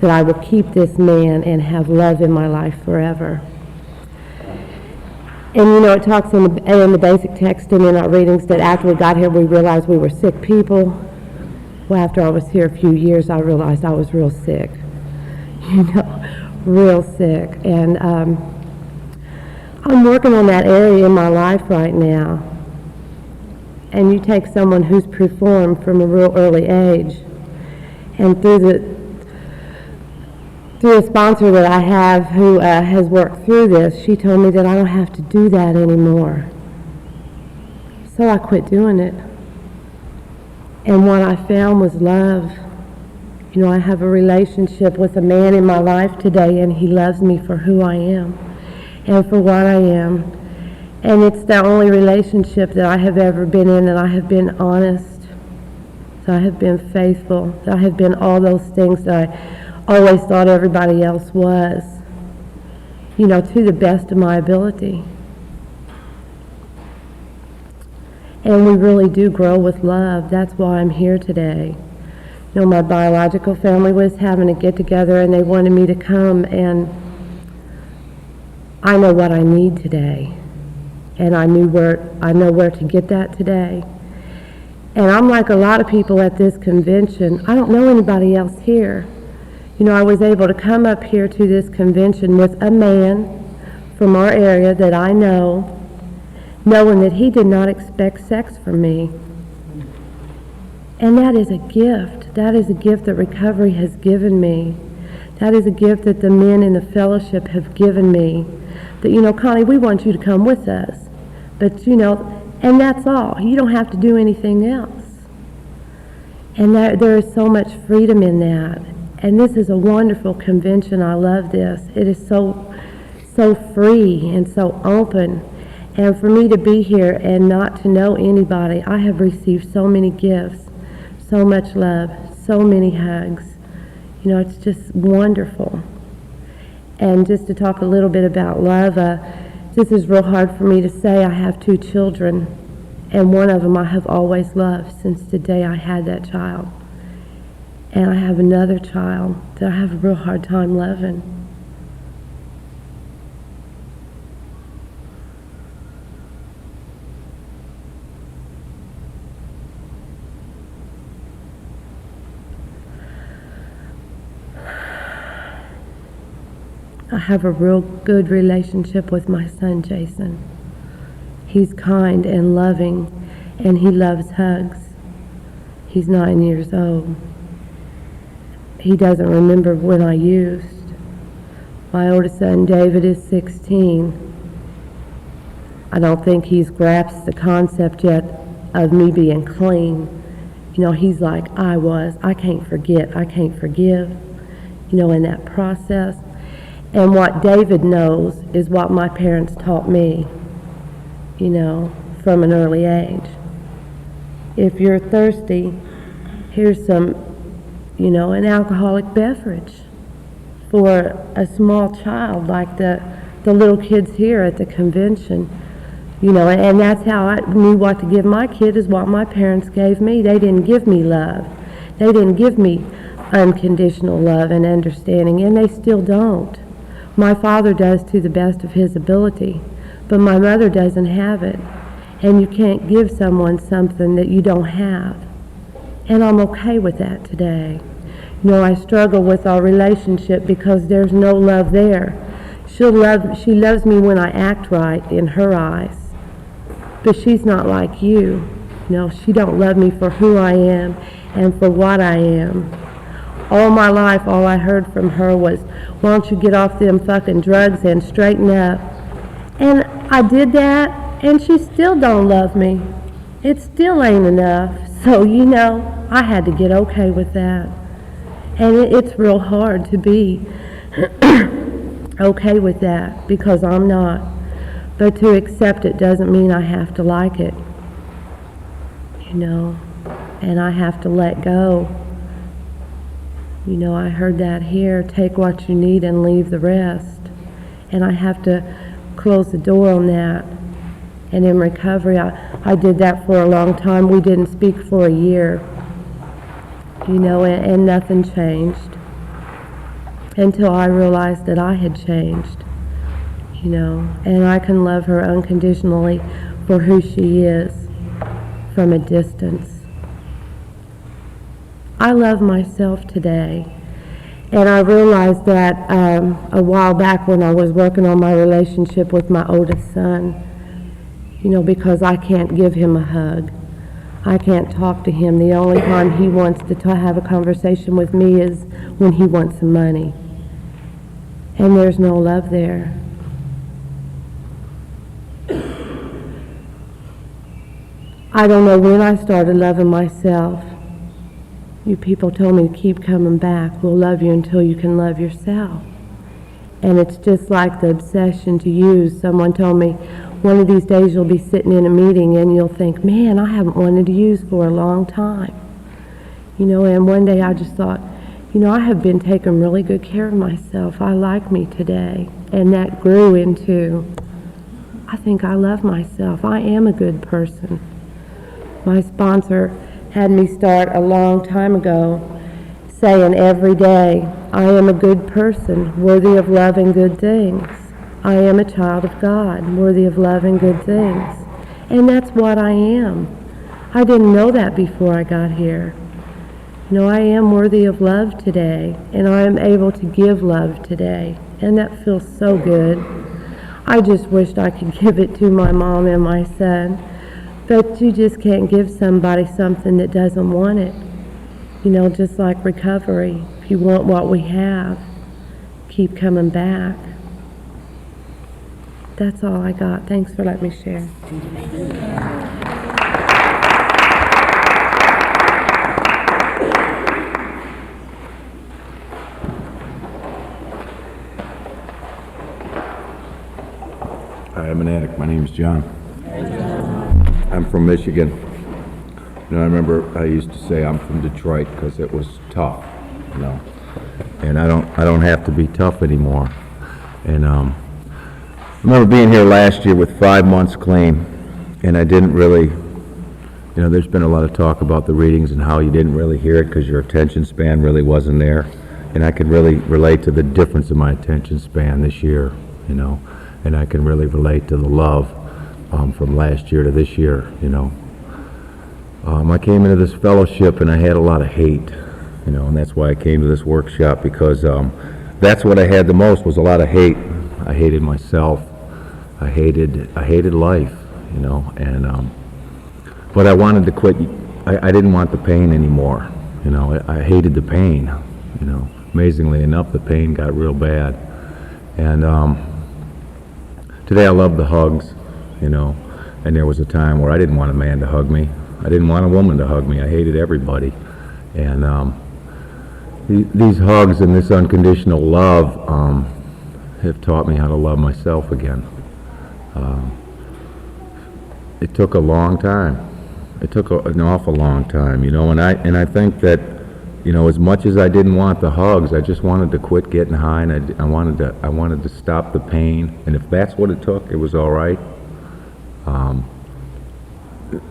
that I would keep this man and have love in my life forever. And you know, it talks in the basic text and in our readings that after we got here, we realized we were sick people. Well, after I was here a few years, I realized I was real sick. You know, real sick. And I'm working on that area in my life right now. And you take someone who's performed from a real early age, and through a sponsor that I have who has worked through this, she told me that I don't have to do that anymore. So I quit doing it. And what I found was love. You know, I have a relationship with a man in my life today, and he loves me for who I am and for what I am. And it's the only relationship that I have ever been in that I have been honest, that I have been faithful, that I have been all those things that I always thought everybody else was, you know, to the best of my ability. And we really do grow with love. That's why I'm here today. You know, my biological family was having a get-together and they wanted me to come, and I know what I need today. And I know where to get that today. And I'm like a lot of people at this convention. I don't know anybody else here. You know, I was able to come up here to this convention with a man from our area that I know, knowing that he did not expect sex from me. And that is a gift. That is a gift that recovery has given me. That is a gift that the men in the fellowship have given me. That, you know, Connie, we want you to come with us. But, you know, and that's all. You don't have to do anything else. And there is so much freedom in that. And this is a wonderful convention. I love this. It is so free and so open. And for me to be here and not to know anybody, I have received so many gifts, so much love, so many hugs. You know, it's just wonderful. And just to talk a little bit about love, this is real hard for me to say. I have 2 children, and one of them I have always loved since the day I had that child. And I have another child that I have a real hard time loving. I have a real good relationship with my son, Jason. He's kind and loving, and he loves hugs. He's 9 years old. He doesn't remember when I used. My oldest son, David, is 16. I don't think he's grasped the concept yet of me being clean. You know, he's like I was. I can't forget. I can't forgive. You know, in that process. And what David knows is what my parents taught me, you know, from an early age. If you're thirsty, here's some, you know, an alcoholic beverage for a small child like the little kids here at the convention. You know, and that's how I knew what to give my kid, is what my parents gave me. They didn't give me love. They didn't give me unconditional love and understanding, and they still don't. My father does to the best of his ability, but my mother doesn't have it. And you can't give someone something that you don't have. And I'm okay with that today. You know, I struggle with our relationship because there's no love there. She loves me when I act right in her eyes. But she's not like you. You know, she don't love me for who I am and for what I am. All my life, all I heard from her was, why don't you get off them fucking drugs and straighten up? And I did that, and she still don't love me. It still ain't enough. So, you know, I had to get okay with that. And it's real hard to be okay with that, because I'm not. But to accept it doesn't mean I have to like it, you know, and I have to let go. You know, I heard that here, take what you need and leave the rest. And I have to close the door on that. And in recovery, I did that for a long time. We didn't speak for a year, you know, and nothing changed until I realized that I had changed, you know, and I can love her unconditionally for who she is from a distance. I love myself today, and I realized that a while back when I was working on my relationship with my oldest son, you know, because I can't give him a hug. I can't talk to him. The only time he wants to have a conversation with me is when he wants some money. And there's no love there. I don't know when I started loving myself. You people told me to keep coming back. We'll love you until you can love yourself. And it's just like the obsession to use. Someone told me, one of these days you'll be sitting in a meeting and you'll think, man, I haven't wanted to use for a long time. You know, and one day I just thought, you know, I have been taking really good care of myself. I like me today. And that grew into, I think I love myself. I am a good person. My sponsor had me start a long time ago saying every day, I am a good person, worthy of love and good things. I am a child of God, worthy of love and good things. And that's what I am. I didn't know that before I got here. You know, I am worthy of love today, and I am able to give love today. And that feels so good. I just wished I could give it to my mom and my son. But you just can't give somebody something that doesn't want it. You know, just like recovery. If you want what we have, keep coming back. That's all I got. Thanks for letting me share. Hi, I'm an addict. My name's John. I'm from Michigan. You know, I remember I used to say I'm from Detroit because it was tough, you know. And I don't have to be tough anymore. And I remember being here last year with 5 months clean, and I didn't really, you know, there's been a lot of talk about the readings and how you didn't really hear it because your attention span really wasn't there. And I could really relate to the difference in my attention span this year, you know. And I can really relate to the love from last year to this year, you know. I came into this fellowship and I had a lot of hate, you know, and that's why I came to this workshop, because that's what I had the most, was a lot of hate. I hated myself. I hated life, you know, and but I wanted to quit. I didn't want the pain anymore, you know. I hated the pain, you know. Amazingly enough, the pain got real bad, and today I love the hugs, you know, and there was a time where I didn't want a man to hug me. I didn't want a woman to hug me. I hated everybody. And these hugs and this unconditional love have taught me how to love myself again. It took a long time. It took an awful long time, you know, and I think that, you know, as much as I didn't want the hugs, I just wanted to quit getting high, and I wanted to stop the pain, and if that's what it took, it was all right.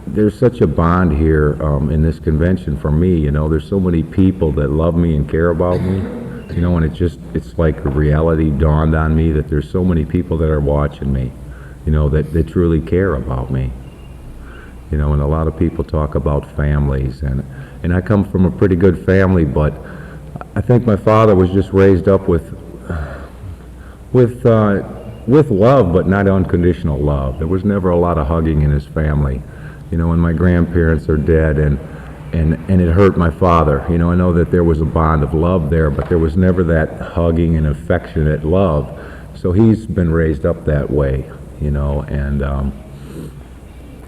There's such a bond here in this convention for me, you know. There's so many people that love me and care about me, you know, and it's like a reality dawned on me that there's so many people that are watching me, you know, that truly care about me. You know, and a lot of people talk about families, and I come from a pretty good family, but I think my father was just raised up with love, but not unconditional love. There was never a lot of hugging in his family, you know, and my grandparents are dead, and it hurt my father. You know, I know that there was a bond of love there, but there was never that hugging and affectionate love. So he's been raised up that way, you know, and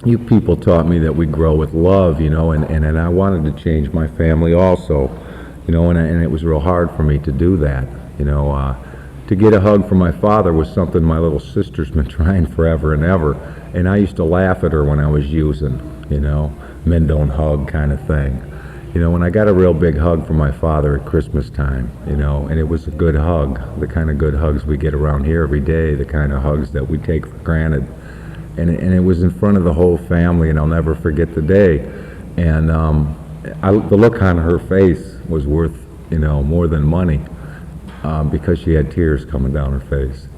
you people taught me that we grow with love, you know, and I wanted to change my family also, you know, and it was real hard for me to do that, you know. To get a hug from my father was something my little sister's been trying forever and ever, and I used to laugh at her when I was using, you know, men don't hug kind of thing. You know, when I got a real big hug from my father at Christmas time, you know, and it was a good hug, the kind of good hugs we get around here every day, the kind of hugs that we take for granted. And it was in front of the whole family, and I'll never forget the day. And the look on her face was worth, you know, more than money, because she had tears coming down her face.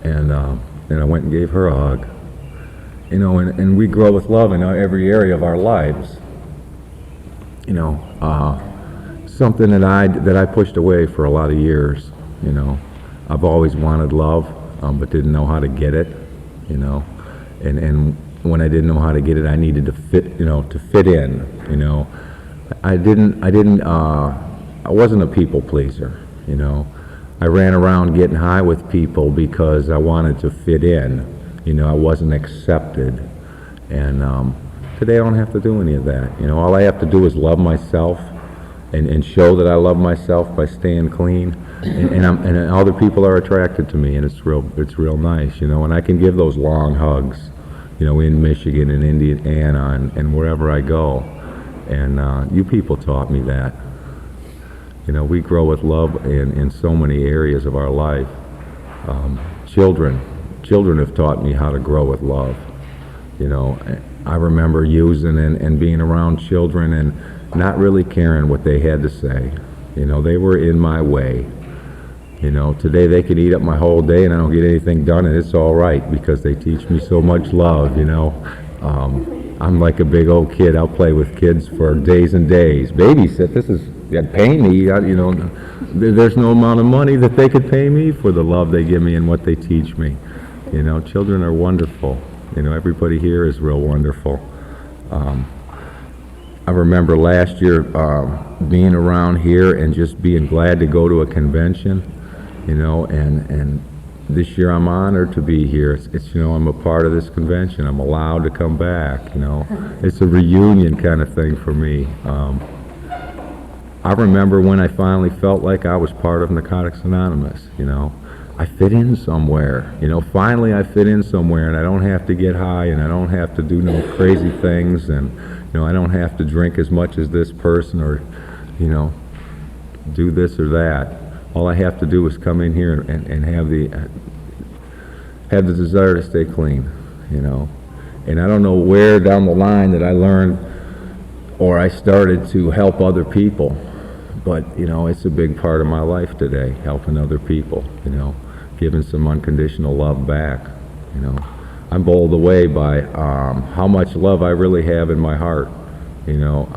And I went and gave her a hug. You know, and we grow with love in every area of our lives. You know, something that I pushed away for a lot of years. You know, I've always wanted love, but didn't know how to get it. You know, and when I didn't know how to get it, I needed to fit. You know, to fit in. You know, I wasn't a people pleaser. You know, I ran around getting high with people because I wanted to fit in. You know, I wasn't accepted. And today I don't have to do any of that. You know, all I have to do is love myself and show that I love myself by staying clean. And other people are attracted to me, and it's real nice. You know, and I can give those long hugs, you know, in Michigan and Indiana and wherever I go. And you people taught me that. You know, we grow with love in so many areas of our life. Children have taught me how to grow with love. You know, I remember using and being around children and not really caring what they had to say. You know, they were in my way. You know, today they could eat up my whole day and I don't get anything done, and it's all right because they teach me so much love, you know. I'm like a big old kid. I'll play with kids for days and days. Babysit, that pay me, you know, there's no amount of money that they could pay me for the love they give me and what they teach me. You know, children are wonderful. You know, everybody here is real wonderful. I remember last year being around here and just being glad to go to a convention, you know, and this year I'm honored to be here. It's you know, I'm a part of this convention. I'm allowed to come back, you know. It's a reunion kind of thing for me. I remember when I finally felt like I was part of Narcotics Anonymous, you know. I fit in somewhere, you know. Finally I fit in somewhere, and I don't have to get high, and I don't have to do no crazy things, and, you know, I don't have to drink as much as this person or, you know, do this or that. All I have to do is come in here and have the desire to stay clean, you know. And I don't know where down the line that I learned or I started to help other people. But, you know, it's a big part of my life today, helping other people, you know, giving some unconditional love back, you know. I'm bowled away by how much love I really have in my heart, you know,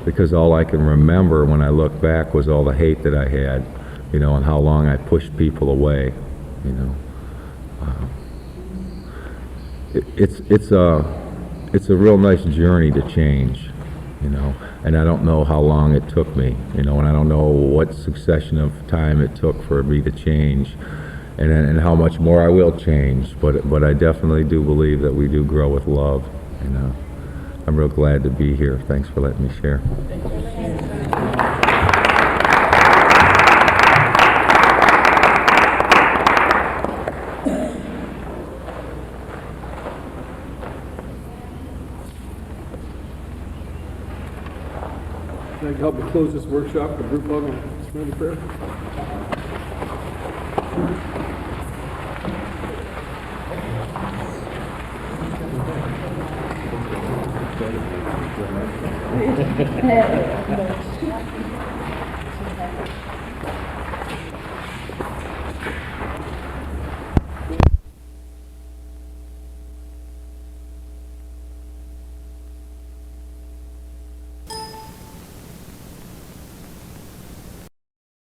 because all I can remember when I look back was all the hate that I had, you know, and how long I pushed people away, you know. It's a real nice journey to change, you know. And I don't know how long it took me, you know, and I don't know what succession of time it took for me to change, and how much more I will change. But I definitely do believe that we do grow with love, you know. I'm real glad to be here. Thanks for letting me share. Can I help me close this workshop with a group hug on Serenity Prayer?